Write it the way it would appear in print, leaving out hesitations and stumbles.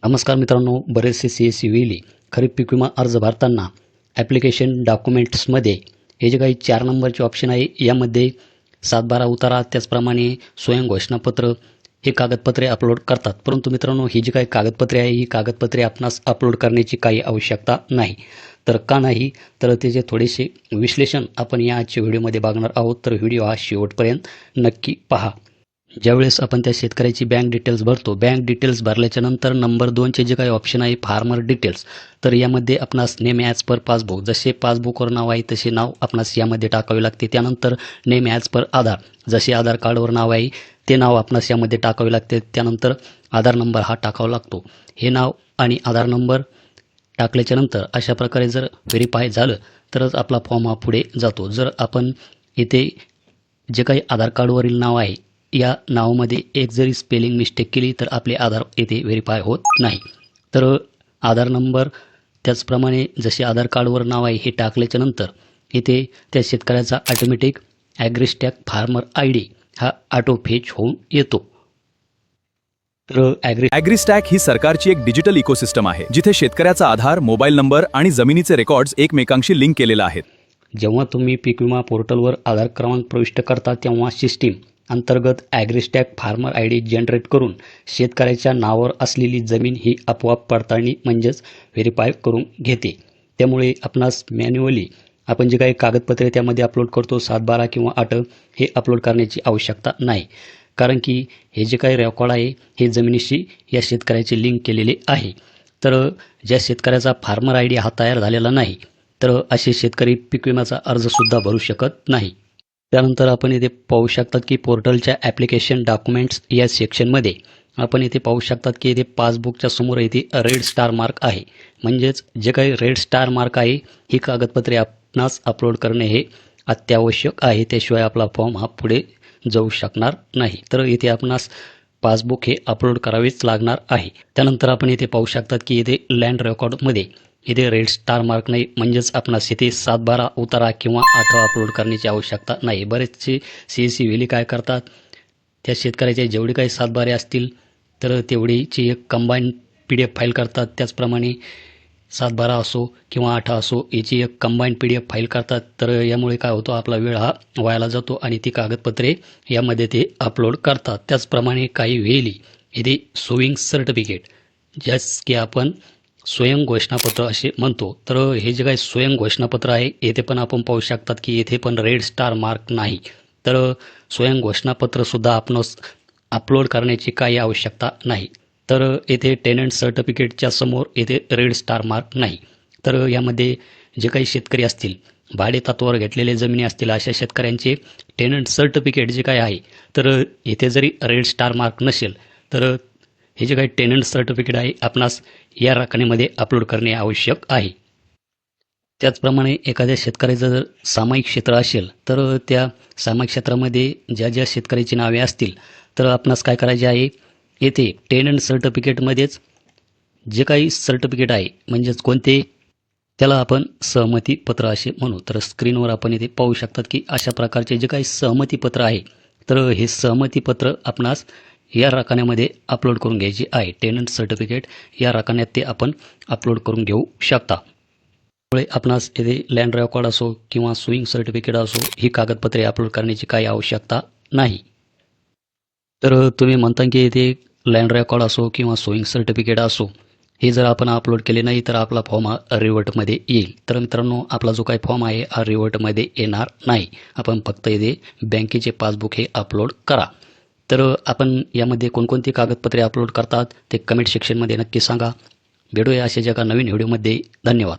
नमस्कार मित्रांनो, बरेचसे CSE वेली खरीप पीक विमा अर्ज भरताना ॲप्लिकेशन डॉक्युमेंट्समध्ये हे जे काही 4 नंबरचे ऑप्शन आहे यामध्ये 7/12 उतारा त्याचप्रमाणे स्वयं घोषणापत्र हे कागदपत्रे अपलोड करतात. परंतु मित्रांनो, ही जी काही कागदपत्रे आहे ही कागदपत्रे आपणास अपलोड करण्याची काही आवश्यकता नाही. तर का नाही, तर त्याचे थोडेसे विश्लेषण आपण या आजच्या व्हिडिओमध्ये बघणार आहोत. तर व्हिडिओ हा शेवटपर्यंत नक्की पहा. ज्यावेळेस आपण त्या शेतकऱ्याची बँक डिटेल्स भरतो, बँक डिटेल्स भरल्याच्या नंतर नंबर 2चे जे काही ऑप्शन आहे फार्मर डिटेल्स, तर यामध्ये आपणास नेम ॲज पर पासबुक, जसे पासबुकवर नाव आहे तसे नाव आपणास यामध्ये टाकावे लागते. त्यानंतर नेम ॲज पर आधार, जसे आधार कार्डवर नाव आहे ते नाव आपणास यामध्ये टाकावे लागते. त्यानंतर आधार नंबर हा टाकावा लागतो. हे नाव आणि आधार नंबर टाकल्याच्या नंतर अशा प्रकारे जर व्हेरीफाय झालं तरच आपला फॉर्म हा पुढे जातो. जर आपण इथे जे काही आधार कार्डवरील नाव आहे या नावामध्ये एक जरी स्पेलिंग मिस्टेक केली तर आपले आधार येथे व्हेरीफाय होत नाही. तर आधार नंबर त्याचप्रमाणे जसे आधार कार्डवर नाव आहे हे टाकल्याच्या नंतर इथे त्या शेतकऱ्याचा ऑटोमॅटिक ॲग्रीस्टॅग फार्मर ID हा ऑटो फेच होऊन येतो. तर ॲग्रीस्टॅग ही सरकारची एक डिजिटल इकोसिस्टम आहे जिथे शेतकऱ्याचा आधार, मोबाईल नंबर आणि जमिनीचे रेकॉर्ड्स एकमेकांशी लिंक केलेले आहेत. जेव्हा तुम्ही पीक विमा पोर्टलवर आधार क्रमांक प्रविष्ट करता तेव्हा सिस्टीम अंतर्गत ॲग्रीस्टॅग फार्मर ID जनरेट करून शेतकऱ्याच्या नावावर असलेली जमीन ही आपोआप पडताळणी म्हणजेच व्हेरीफाय करून घेते. त्यामुळे आपणास मॅन्युअली आपण जे काही कागदपत्रे त्यामध्ये अपलोड करतो 7/12 किंवा 8 हे अपलोड करण्याची आवश्यकता नाही. कारण की हे जे काही रेकॉर्ड आहे हे जमिनीशी या शेतकऱ्याची लिंक केलेले आहे. तर ज्या शेतकऱ्याचा फार्मर ID हा तयार झालेला नाही तर असे शेतकरी पीक विम्याचा अर्जसुद्धा भरू शकत नाही. त्यानंतर आपण इथे पाहू शकतात की पोर्टलच्या ॲप्लिकेशन डॉक्युमेंट्स या सेक्शनमध्ये आपण इथे पाहू शकतात की इथे पासबुकच्या समोर इथे रेड स्टार मार्क आहे. म्हणजेच जे काही रेड स्टार मार्क आहे ही कागदपत्रे आपणास अपलोड करणे हे अत्यावश्यक आहे. त्याशिवाय आपला फॉर्म हा पुढे जाऊ शकणार नाही. तर इथे आपणास पासबुक हे अपलोड करावेच लागणार आहे. त्यानंतर आपण इथे पाहू शकतात की इथे लँड रेकॉर्डमध्ये इथे रेड स्टार मार्क नाही, म्हणजेच आपणास इथे 7/12 उतारा किंवा 8 अपलोड करण्याची आवश्यकता नाही. बरेचसे CSE वेली काय करतात, त्या शेतकऱ्याचे जेवढे काही 7/12 असतील तर तेवढीची एक कंबाईन PDF फाईल करतात. त्याचप्रमाणे 7/12 असो किंवा 8 असो याची एक कंबाईन PDF फाईल करतात. तर यामुळे काय होतं, आपला वेळ हा वायाला जातो आणि ती कागदपत्रे यामध्ये ते अपलोड करतात. त्याचप्रमाणे काही वेळी इथे सोविंग सर्टिफिकेट, ज्यास की आपण स्वयं घोषणापत्र असे म्हणतो, तर हे जे काही स्वयं घोषणापत्र आहे येथे पण आपण पाहू शकतात की येथे पण रेड स्टार मार्क नाही. तर स्वयं घोषणापत्रसुद्धा आपण अपलोड करण्याची काही आवश्यकता नाही. तर येथे टेनंट सर्टिफिकेटच्या समोर येथे रेड स्टार मार्क नाही. तर यामध्ये जे काही शेतकरी असतील, भाडे तत्त्वावर घेतलेले जमिनी असतील, अशा शेतकऱ्यांचे टेनंट सर्टिफिकेट जे काय आहे तर येथे जरी रेड स्टार मार्क नसेल तर हे जे काही टेनंट सर्टिफिकेट आहे आपणास या रकनेमध्ये अपलोड करणे आवश्यक आहे. त्याचप्रमाणे एखाद्या शेतकऱ्याचं जर सामायिक क्षेत्र असेल तर त्या सामायिक क्षेत्रामध्ये ज्या ज्या शेतकऱ्याची नावे असतील तर आपणास काय करायचे आहे, येथे टेनंट सर्टिफिकेटमध्येच जे काही सर्टिफिकेट आहे म्हणजेच कोणते, त्याला आपण सहमतीपत्र असे म्हणू. तर स्क्रीनवर आपण इथे पाहू शकतात की अशा प्रकारचे जे काही सहमतीपत्र आहे तर हे सहमतीपत्र आपणास या रकान्यामध्ये अपलोड करून घ्यायची आहे. टेनंट सर्टिफिकेट या रकान्यात ते आपण अपलोड करून घेऊ शकता. त्यामुळे आपणास येथे लँड रेकॉर्ड असो किंवा स्विंग सर्टिफिकेट असो ही कागदपत्रे अपलोड करण्याची काही आवश्यकता नाही. तर तुम्ही म्हणता की येथे लँड रेकॉर्ड असो किंवा स्विंग सर्टिफिकेट असो हे जर आपण अपलोड केले नाही तर आपला फॉर्म हा रिव्हर्टमध्ये येईल. तर मित्रांनो, आपला जो काही फॉर्म आहे हा रिव्हर्टमध्ये येणार नाही. आपण फक्त येथे बँकेचे पासबुक हे अपलोड करा. तर आपण यामध्ये कोणकोणती कागदपत्रे अपलोड करतात ते कमेंट सेक्शनमध्ये नक्की सांगा. भेटूया अशाच एका नवीन व्हिडिओमध्ये. धन्यवाद.